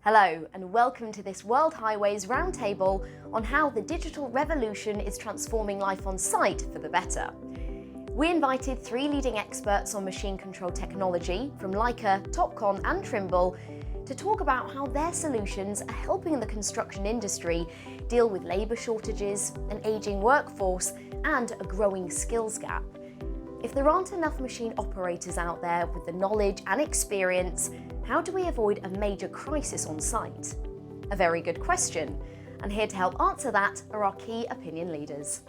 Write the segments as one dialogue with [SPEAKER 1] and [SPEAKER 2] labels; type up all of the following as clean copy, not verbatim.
[SPEAKER 1] Hello and welcome to this World Highways Roundtable on how the digital revolution is transforming life on site for the better. We invited 3 leading experts on machine control technology from Leica, Topcon and Trimble to talk about how their solutions are helping the construction industry deal with labour shortages, an ageing workforce and a growing skills gap. If there aren't enough machine operators out there with the knowledge and experience, how do we avoid a major crisis on site? A very good question, and here to help answer that are our key opinion leaders.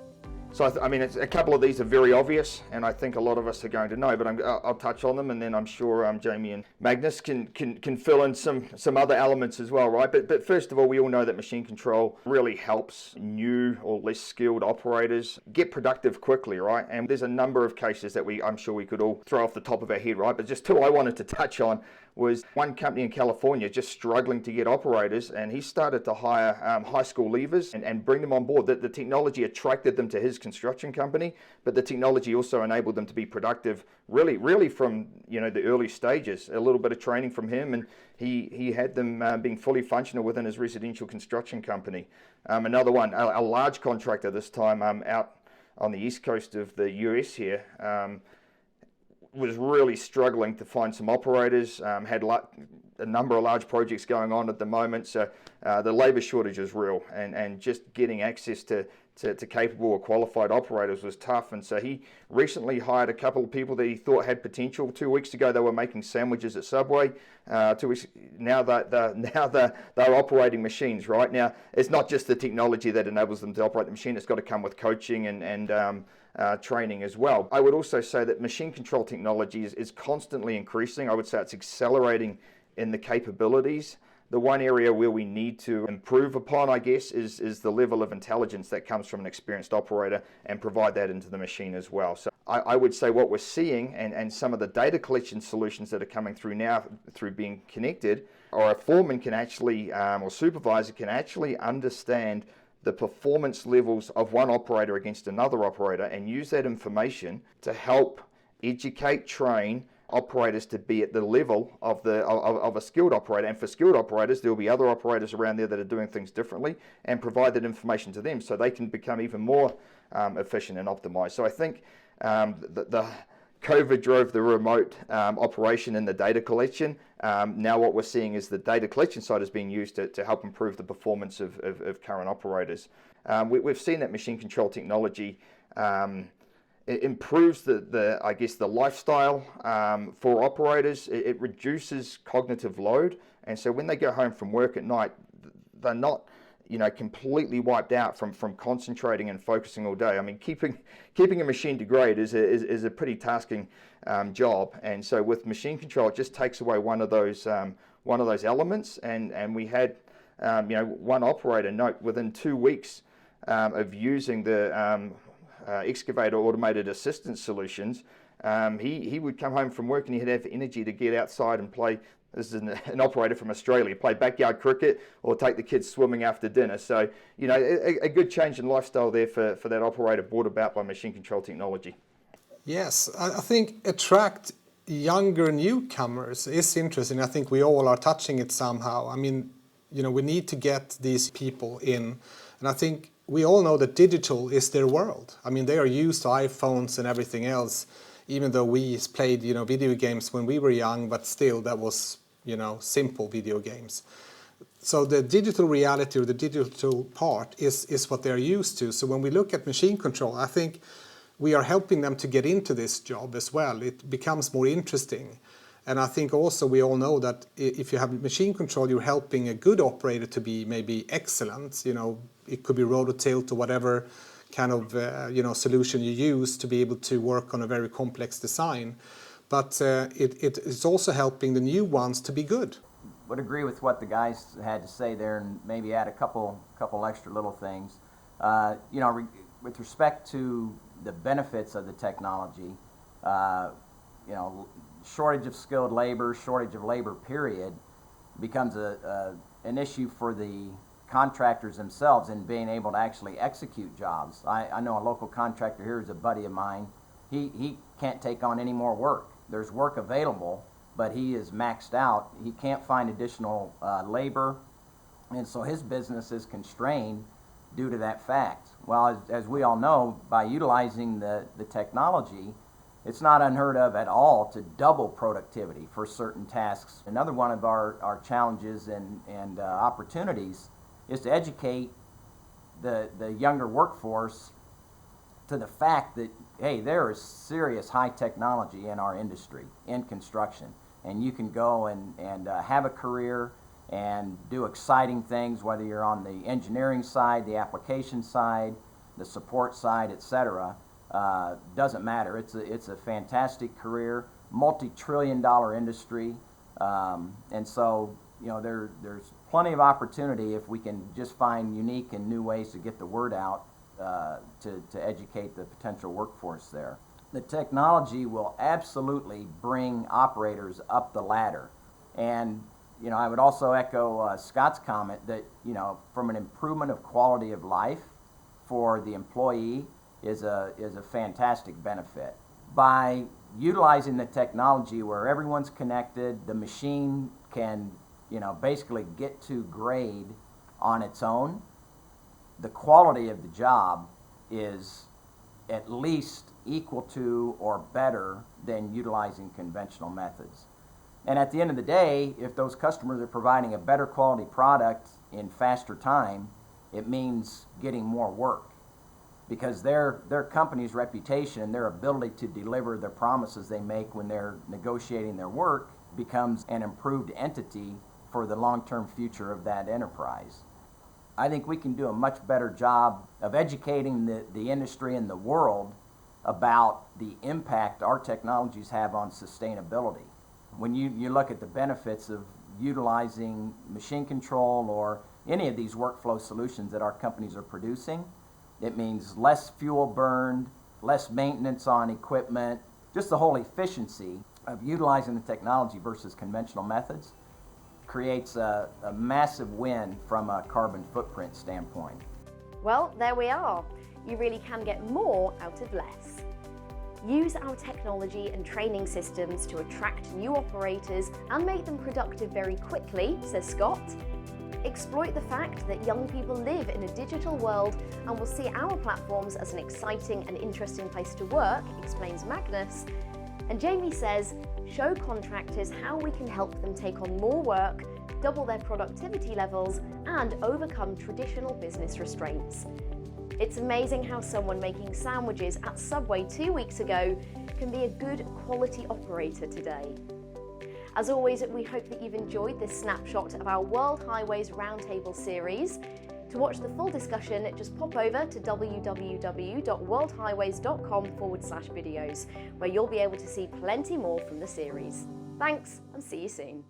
[SPEAKER 2] So a couple of these are very obvious, and I think a lot of us are going to know, but I'll touch on them, and then I'm sure Jamie and Magnus can fill in some other elements as well, right? But first of all, we all know that machine control really helps new or less skilled operators get productive quickly, right? And there's a number of cases that I'm sure we could all throw off the top of our head, right? But just 2 I wanted to touch on was one company in California just struggling to get operators, and he started to hire high school leavers and bring them on board. The technology attracted them to his construction company, but the technology also enabled them to be productive really from the early stages. A little bit of training from him, and he had them being fully functional within his residential construction company. Another one, a large contractor this time out on the east coast of the US here, was really struggling to find some operators, had a number of large projects going on at the moment, so the labour shortage is real, and just getting access to capable or qualified operators was tough. And so he recently hired a couple of people that he thought had potential. 2 weeks ago they were making sandwiches at Subway. 2 weeks now they're operating machines. Right now, it's not just the technology that enables them to operate the machine; it's got to come with coaching and training as well. I would also say that machine control technology is constantly increasing. I would say it's accelerating in the capabilities. The one area where we need to improve upon, I guess, is the level of intelligence that comes from an experienced operator and provide that into the machine as well. So I would say what we're seeing and some of the data collection solutions that are coming through now through being connected, or a foreman can actually, or supervisor can actually understand the performance levels of one operator against another operator and use that information to help educate, train operators to be at the level of a skilled operator. And for skilled operators, there will be other operators around there that are doing things differently, and provide that information to them so they can become even more efficient and optimized. So I think the COVID drove the remote operation and the data collection. Now what we're seeing is the data collection side is being used to help improve the performance of current operators. We've seen that machine control technology it improves the lifestyle for operators. It reduces cognitive load, and so when they go home from work at night, they're not completely wiped out from concentrating and focusing all day. I mean, keeping a machine degrade is a pretty tasking job, and so with machine control, it just takes away one of those elements. And we had one operator note within 2 weeks of using the excavator automated assistance solutions, he would come home from work and he'd have energy to get outside and play. This is an operator from Australia, play backyard cricket or take the kids swimming after dinner. So, a good change in lifestyle there for that operator, brought about by machine control technology.
[SPEAKER 3] Yes, I think attract younger newcomers is interesting. I think we all are touching it somehow. I mean, we need to get these people in, and I think we all know that digital is their world. I mean, they are used to iPhones and everything else, even though we played, video games when we were young, but still that was, simple video games. So the digital reality or the digital part is what they're used to. So when we look at machine control, I think we are helping them to get into this job as well. It becomes more interesting. And I think also we all know that if you have machine control, you're helping a good operator to be maybe excellent. It could be rototilt or whatever kind of solution you use to be able to work on a very complex design. But it's also helping the new ones to be good.
[SPEAKER 4] Would agree with what the guys had to say there, and maybe add a couple extra little things. With respect to the benefits of the technology, shortage of skilled labor, shortage of labor period, becomes an issue for the contractors themselves in being able to actually execute jobs. I know a local contractor here is a buddy of mine. He can't take on any more work. There's work available, but he is maxed out. He can't find additional labor, and so his business is constrained due to that fact. Well, as we all know, by utilizing the technology, it's not unheard of at all to double productivity for certain tasks. Another one of our challenges and opportunities is to educate the younger workforce to the fact that, hey, there is serious high technology in our industry, in construction, and you can go and have a career and do exciting things, whether you're on the engineering side, the application side, the support side, etc. Doesn't matter. It's a fantastic career, multi-trillion-dollar industry, and so there's plenty of opportunity if we can just find unique and new ways to get the word out to educate the potential workforce there. The technology will absolutely bring operators up the ladder, and I would also echo Scott's comment that from an improvement of quality of life for the employee is a fantastic benefit. By utilizing the technology where everyone's connected, the machine can basically get to grade on its own, the quality of the job is at least equal to or better than utilizing conventional methods. And at the end of the day, if those customers are providing a better quality product in faster time, it means getting more work, because their company's reputation and their ability to deliver the promises they make when they're negotiating their work becomes an improved entity for the long-term future of that enterprise. I think we can do a much better job of educating the industry and the world about the impact our technologies have on sustainability. When you look at the benefits of utilizing machine control or any of these workflow solutions that our companies are producing, it means less fuel burned, less maintenance on equipment, just the whole efficiency of utilizing the technology versus conventional methods creates a massive win from a carbon footprint standpoint.
[SPEAKER 1] Well, there we are. You really can get more out of less. Use our technology and training systems to attract new operators and make them productive very quickly, says Scott. Exploit the fact that young people live in a digital world and will see our platforms as an exciting and interesting place to work, explains Magnus. And Jamie says, show contractors how we can help them take on more work, double their productivity levels, and overcome traditional business restraints. It's amazing how someone making sandwiches at Subway 2 weeks ago can be a good quality operator today. As always, we hope that you've enjoyed this snapshot of our World Highways Roundtable series. To watch the full discussion, just pop over to www.worldhighways.com/videos, where you'll be able to see plenty more from the series. Thanks, and see you soon.